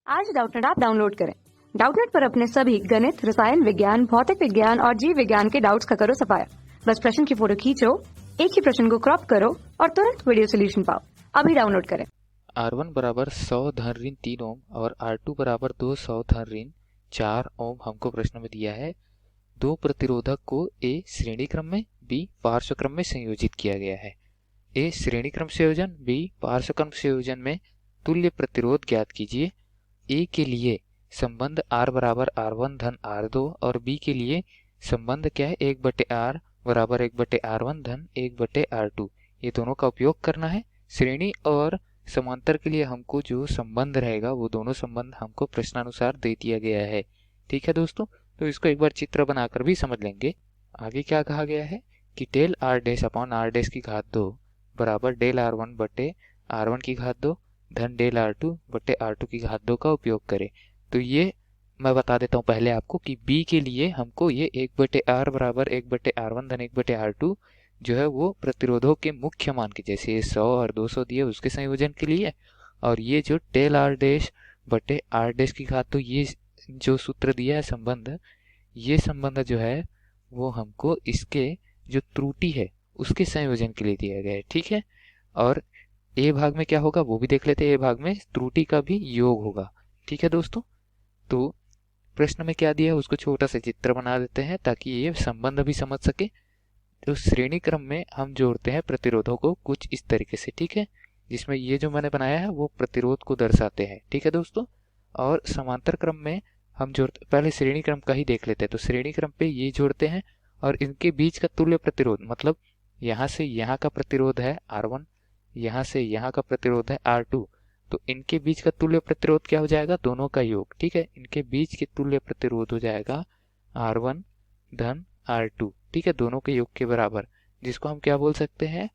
आज Doubtnut app download करें। Doubtnut पर अपने सभी गणित, रसायन विज्ञान, भौतिक विज्ञान और जीव विज्ञान के डाउट्स का करो सफाया। बस प्रश्न की फोटो खींचो, एक ही प्रश्न को क्रॉप करो और तुरंत वीडियो सोल्यूशन पाओ। अभी डाउनलोड करें। R1 बराबर 100 धन ऋण 3 ओम और R2 बराबर 200 धन ऋण 4 ओम हमको प्रश्न में दिया है। दो प्रतिरोधक को ए श्रेणी क्रम में, बी पार्श्व क्रम में संयोजित किया गया है। ए श्रेणी क्रम संयोजन, बी पार्श्व क्रम संयोजन में तुल्य प्रतिरोध ज्ञात कीजिए। ए के लिए संबंध R बराबर R1 धन R2 और बी के लिए संबंध क्या है, 1/R बराबर 1/R1 धन 1/R2। ये दोनों का उपयोग करना है। श्रेणी और समांतर के लिए हमको जो संबंध रहेगा वो दोनों संबंध हमको प्रश्नानुसार दे दिया गया है। ठीक है दोस्तों, तो इसको एक बार चित्र बनाकर भी समझ लेंगे। आगे क्या कहा गया है कि del R dash upon R dash की घात 2 बराबर डेल R1 बटे R1 की घात 2 धन डेल R2 बटे R2 की घात 2 का उपयोग करें। तो ये मैं बता देता हूँ पहले आपको कि B के लिए हमको ये 1/R बराबर 1/R1 धन 1/R2 जो है वो प्रतिरोधों के मुख्य मान के, जैसे 100 और 200 दिए उसके संयोजन के लिए, और ये जो डेल आर डैश बटे आर डैश की घात, तो ये जो सूत्र दिया है संबंध, ये संबंध जो है वो हमको इसके जो त्रुटि है उसके संयोजन के लिए दिया गया है। ठीक है, और ए भाग में क्या होगा वो भी देख लेते हैं। ए भाग में त्रुटि का भी योग होगा। ठीक है दोस्तों, तो प्रश्न में क्या दिया है उसको छोटा सा चित्र बना देते हैं ताकि ये संबंध भी समझ सके। तो श्रेणी क्रम में हम जोड़ते हैं प्रतिरोधों को कुछ इस तरीके से, ठीक है, जिसमें ये जो मैंने बनाया है वो प्रतिरोध को दर्शाते हैं। ठीक है दोस्तों, और समांतर क्रम में हम जोड़ते, पहले श्रेणी क्रम का ही देख लेते हैं। तो श्रेणी क्रम पे ये जोड़ते हैं और इनके बीच का तुल्य प्रतिरोध, मतलब यहाँ से यहाँ का प्रतिरोध है R1, यहाँ से यहाँ का प्रतिरोध है R2, तो इनके बीच का तुल्य प्रतिरोध क्या हो जाएगा, दोनों का योग। ठीक है, इनके बीच के तुल्य प्रतिरोध हो जाएगा R1 धन R2। ठीक है, दोनों के योग के बराबर, जिसको हम क्या बोल सकते हैं,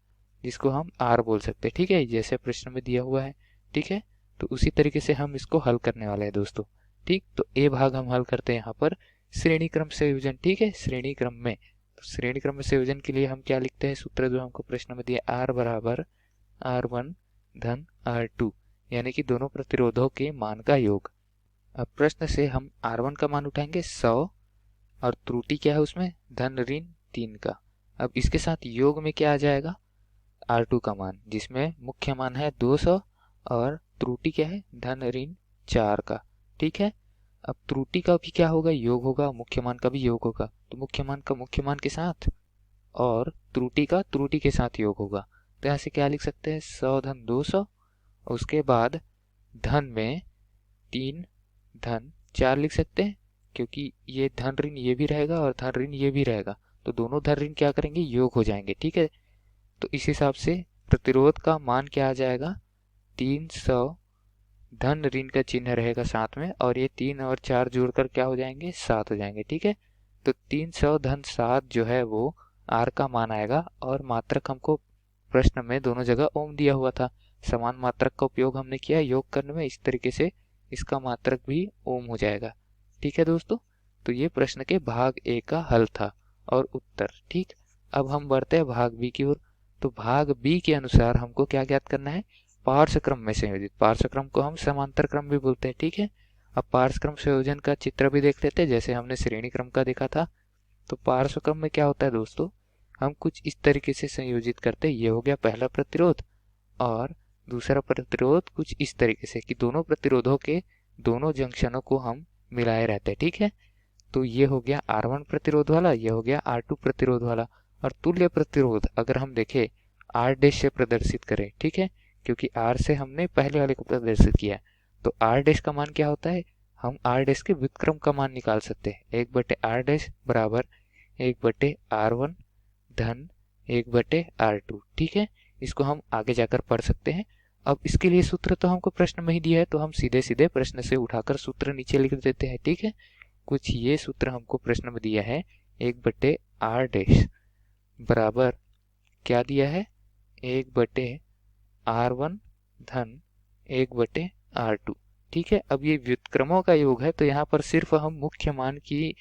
जिसको हम R बोल सकते हैं। ठीक है, जैसे प्रश्न में दिया हुआ है। ठीक है, तो उसी तरीके से हम इसको हल करने वाले हैं दोस्तों। ठीक, तो ए भाग हम हल करते हैं यहाँ पर श्रेणी क्रम संयोजन। ठीक है, श्रेणी क्रम में, तो श्रेणी क्रम में संयोजन के लिए हम क्या लिखते हैं, सूत्र जो हमको प्रश्न में दिया, R बराबर R1 धन R2, यानी कि दोनों प्रतिरोधों के मान का योग। अब प्रश्न से हम R1 का मान उठाएंगे 100 और त्रुटि क्या है उसमें, धन ऋण 3 का। अब इसके साथ योग में क्या आ जाएगा, R2 का मान, जिसमें मुख्य मान है 200 और त्रुटि क्या है, धन ऋण 4 का। ठीक है, अब त्रुटि का भी क्या होगा, योग होगा, मुख्य मान का भी योग होगा। तो मुख्य मान का मुख्य मान के साथ और त्रुटि का त्रुटि के साथ योग होगा। तो यहाँ से क्या लिख सकते हैं, 100 धन 200, उसके बाद धन में 3 धन 4 लिख सकते हैं, क्योंकि ये धन ऋण ये भी रहेगा और धन ऋण ये भी रहेगा, तो दोनों धन ऋण क्या करेंगे, योग हो जाएंगे। ठीक है, तो इस हिसाब से प्रतिरोध का मान क्या आ जाएगा, 300 धन ऋण का चिन्ह रहेगा साथ में, और ये 3 और 4 जोड़कर क्या हो जाएंगे, 7 हो जाएंगे। ठीक है, तो 300 धन 7 जो है वो R का मान आएगा, और मात्रक हमको प्रश्न में दोनों जगह ओम दिया हुआ था, समान मात्रक का उपयोग हमने किया योग करने में, इस तरीके से इसका मात्रक भी ओम हो जाएगा। ठीक है दोस्तों, तो ये प्रश्न के भाग ए का हल था और उत्तर। ठीक, अब हम बढ़ते हैं भाग बी की ओर। तो भाग बी के अनुसार हमको क्या ज्ञात करना है, पार्श्व क्रम में संयोजित। पार्श्व क्रम को हम समांतर क्रम भी बोलते हैं। ठीक है, अब पार्श्व क्रम संयोजन का चित्र भी देख लेते हैं, जैसे हमने श्रेणी क्रम का देखा था। तो पार्श्व क्रम में क्या होता है दोस्तों, हम कुछ इस तरीके से संयोजित करते हैं। ये हो गया पहला प्रतिरोध, और दूसरा प्रतिरोध कुछ इस तरीके से कि दोनों प्रतिरोधों के दोनों जंक्शनों को हम मिलाए रहते हैं। ठीक है, तो ये हो गया R1 प्रतिरोध वाला, ये हो गया R2 प्रतिरोध वाला। और तुल्य प्रतिरोध अगर हम देखें R डैश से प्रदर्शित करें, ठीक है, क्योंकि R से हमने पहले वाले को प्रदर्शित किया, तो R डैश का मान क्या होता है, हम R डैश के व्युत्क्रम का मान निकाल सकते हैं। 1/R डैश बराबर 1/R1 धन 1/R2। ठीक है, इसको हम आगे जाकर पढ़ सकते हैं। अब इसके लिए सूत्र तो हमको प्रश्न में ही दिया है, तो हम सीधे सीधे प्रश्न से उठाकर सूत्र नीचे लिख देते हैं। ठीक है, कुछ ये सूत्र हमको प्रश्न में दिया है, 1/R डैश बराबर क्या दिया है, 1/R1 धन 1/R2। ठीक है, अब ये व्युत्क्रमों का योग है, तो यहाँ पर सिर्फ हम मुख्य मान की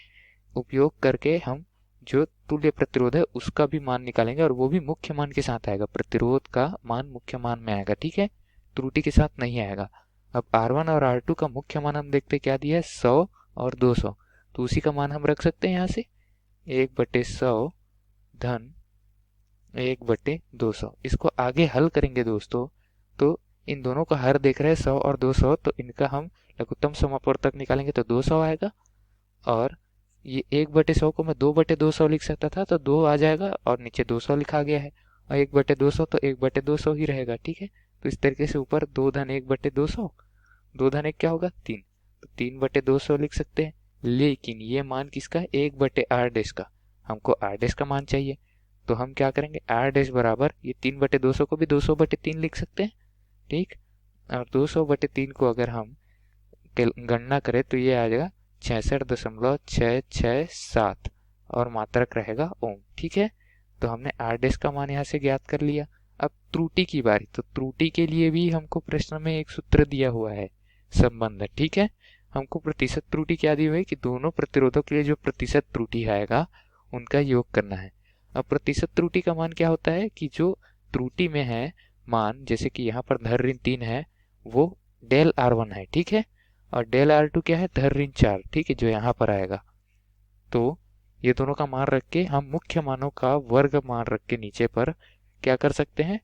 उपयोग करके हम जो तुल्य प्रतिरोध है उसका भी मान निकालेंगे, और वो भी मुख्य मान के साथ आएगा। प्रतिरोध का मान मुख्य मान में आएगा। ठीक है, त्रुटि के साथ नहीं आएगा। अब R1 और R2 का मुख्य मान हम देखते क्या दिया है, 100 और 200, तो उसी का मान हम रख सकते हैं यहाँ से 1/100 धन 1/200। इसको आगे हल करेंगे दोस्तों, तो इन दोनों का हर देख रहे हैं 100 और 200, तो इनका हम लघुत्तम समापवर्तक निकालेंगे तो 200 आएगा। और ये 1/100 को मैं 2/200 लिख सकता था, तो 2 आ जाएगा और नीचे 200 लिखा गया है, और 1/200 तो 1/200 ही रहेगा। ठीक है, तो इस तरीके से ऊपर 2 धन 1/200, 2 धन 1 क्या होगा 3, तो 3/200 लिख सकते हैं। लेकिन ये मान किसका है, 1/r' का, हमको r' का मान चाहिए, तो हम क्या करेंगे, r' बराबर ये 3/200 को भी 200/3 लिख सकते हैं। ठीक, और 200/3 को अगर हम गणना करें तो ये आ जाएगा 66.667 और मात्रक रहेगा ओम। ठीक है, तो हमने r' का मान यहाँ से ज्ञात कर लिया। अब त्रुटि की बारी, तो त्रुटि के लिए भी हमको प्रश्न में एक सूत्र दिया हुआ है, संबंध। ठीक है, हमको प्रतिशत त्रुटि क्या दी हुई है कि दोनों प्रतिरोधों के लिए जो प्रतिशत त्रुटि आएगा उनका योग करना है। अब प्रतिशत त्रुटि का मान क्या होता है कि जो त्रुटि में है मान, जैसे कि यहाँ पर -3 है, वो डेल R1 है। ठीक है, और डेल R2 क्या है, -4। ठीक है, जो यहाँ पर आएगा, तो ये दोनों का मान रख के हम मुख्य मानों का वर्ग मान रख के नीचे पर क्या कर सकते हैं,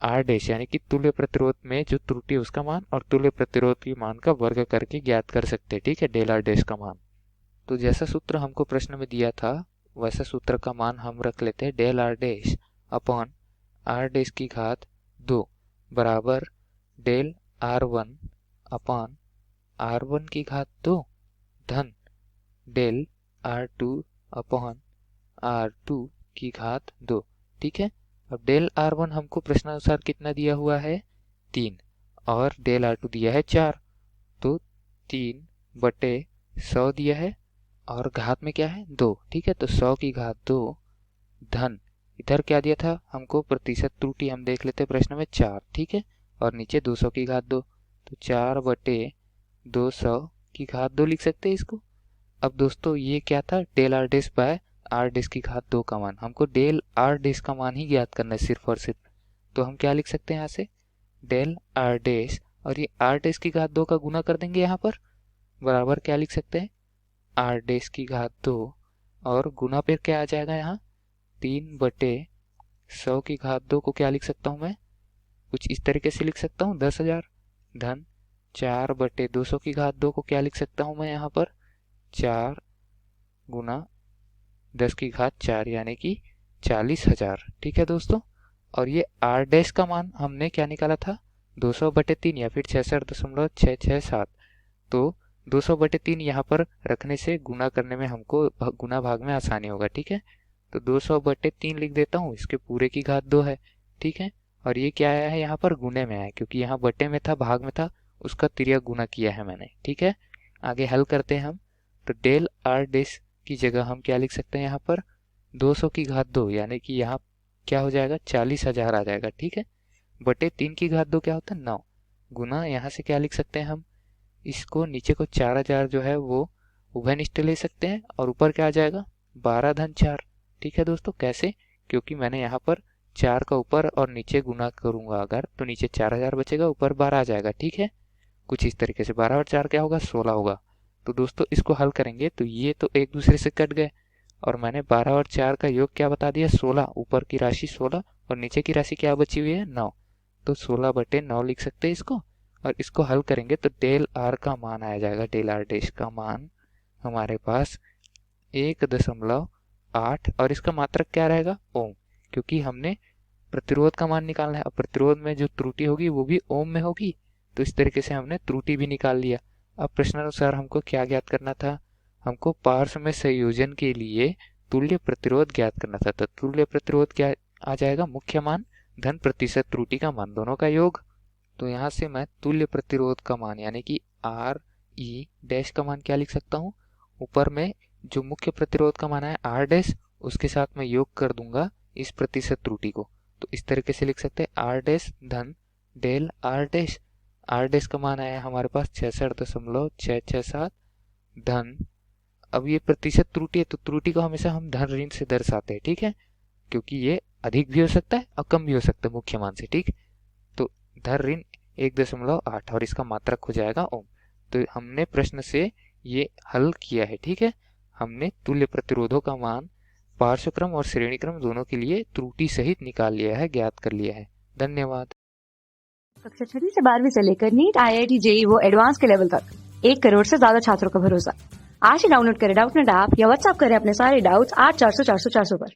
r' यानी कि तुल्य प्रतिरोध में जो त्रुटि उसका मान और तुल्य प्रतिरोध की मान का वर्ग करके ज्ञात कर सकते हैं। ठीक है, डेल r' का मान। तो जैसा सूत्र हमको प्रश्न में दिया था वैसा सूत्र का मान हम रख लेते हैं, डेल r' अपॉन r' की घात 2 बराबर डेल R1 अपॉन R1 की घात 2 धन डेल R2 अपॉन R2 की घात 2। ठीक है, अब डेल R1 हमको प्रश्नानुसार कितना दिया हुआ है, 3, और डेल R2 दिया है 4, तो 3/100 दिया है और घात में क्या है 2। ठीक है, तो 100 की घात 2 धन इधर क्या दिया था हमको, प्रतिशत त्रुटि हम देख लेते प्रश्न में 4। ठीक है, और नीचे 200 की घात 2, तो 4/200 की घात 2 लिख सकते हैं इसको। अब दोस्तों ये क्या था, डेल r' बाय r' की घात 2 का मान, हमको डेल r' का मान ही ज्ञात करना है सिर्फ और सिर्फ। तो हम क्या लिख सकते हैं यहाँ से, डेल r' और ये r' की घात 2 का गुना कर देंगे यहाँ पर, बराबर क्या लिख सकते हैं, r' की घात 2 और गुना पे क्या आ जाएगा यहाँ 3/100 की घात 2 को क्या लिख सकता हूँ मैं, कुछ इस तरीके से लिख सकता हूँ 10,000 धन 4/200 की घात 2 को क्या लिख सकता हूँ मैं यहाँ पर 4 गुना 10 की घात 4 यानी कि 40,000। ठीक है दोस्तों, और ये r' का मान हमने क्या निकाला था 200/3 या फिर 66.667, तो 200/3 यहाँ पर रखने से गुना करने में हमको गुना भाग में आसानी होगा। ठीक है, तो 200/3 लिख देता हूँ, इसके पूरे की घात 2 है। ठीक है, और ये क्या आया है यहाँ पर गुने में आया, क्योंकि यहाँ बटे में था भाग में था, उसका तिर्यक गुना किया है मैंने। ठीक है, आगे हल करते हैं हम, तो डेल r' की जगह हम क्या लिख सकते हैं यहाँ पर 200 की घात 2 यानी कि यहाँ क्या हो जाएगा 40,000 आ जाएगा। ठीक है, बटे 3 की घात 2 क्या होता है 9, गुना यहाँ से क्या लिख सकते हैं हम, इसको नीचे को 4000 जो है वो उभयनिष्ठ ले सकते हैं और ऊपर क्या आ जाएगा 12 धन 4। ठीक है दोस्तों, कैसे, क्योंकि मैंने यहाँ पर 4 का ऊपर और नीचे गुना करूंगा अगर, तो नीचे 4000 बचेगा, ऊपर 12 आ जाएगा। ठीक है, कुछ इस तरीके से 12 और 4 क्या होगा 16 होगा। तो दोस्तों इसको हल करेंगे तो ये तो एक दूसरे से कट गए, और मैंने 12 और 4 का योग क्या बता दिया 16, ऊपर की राशि 16 और नीचे की राशि क्या बची हुई है 9, तो 16/9 लिख सकते हैं इसको। और इसको हल करेंगे तो डेल r का मान आ जाएगा, डेल r' का मान हमारे पास 1.8 और इसका मात्रक क्या रहेगा ओम, क्योंकि हमने प्रतिरोध का मान निकालना है। अब प्रतिरोध में जो त्रुटि होगी वो भी ओम में होगी, तो इस तरीके से हमने त्रुटि भी निकाल लिया। अब प्रश्नानुसार हमको क्या ज्ञात करना था, हमको पार्श्व में संयोजन के लिए तुल्य प्रतिरोध ज्ञात करना था। तो तुल्य प्रतिरोध क्या आ जाएगा, मुख्य मान धन प्रतिशत त्रुटि का मान, दोनों का योग। तो यहाँ से मैं तुल्य प्रतिरोध का मान यानी कि r' का मान क्या लिख सकता हूँ, ऊपर में जो मुख्य प्रतिरोध का मान है r' उसके साथ मैं योग कर दूंगा इस प्रतिशत त्रुटि को, तो इस तरीके से लिख सकते हैं r' धन डेल r' का मान आया हमारे पास 66.667 धन, अब ये प्रतिशत त्रुटि है तो त्रुटि को हमेशा हम धन ऋण से दर्शाते हैं। ठीक है, क्योंकि ये अधिक भी हो सकता है और कम भी हो सकता है मुख्य मान से। ठीक, तो धन ऋण 1.8 और इसका मात्रक हो जाएगा ओम। तो हमने प्रश्न से ये हल किया है, ठीक है। हमने तुल्य प्रतिरोधों का मान पार्श्व क्रम और श्रेणी क्रम दोनों के लिए त्रुटि सहित निकाल लिया है, ज्ञात कर लिया है। धन्यवाद। कक्षा 6 से 12वीं से लेकर नीट, IIT, JEE वो एडवांस के लेवल तक 1 करोड़ से ज्यादा छात्रों का भरोसा। आज ही डाउनलोड करें डाउटनेट ऐप या व्हाट्सएप करें अपने सारे डाउट्स 8400 400 400 पर।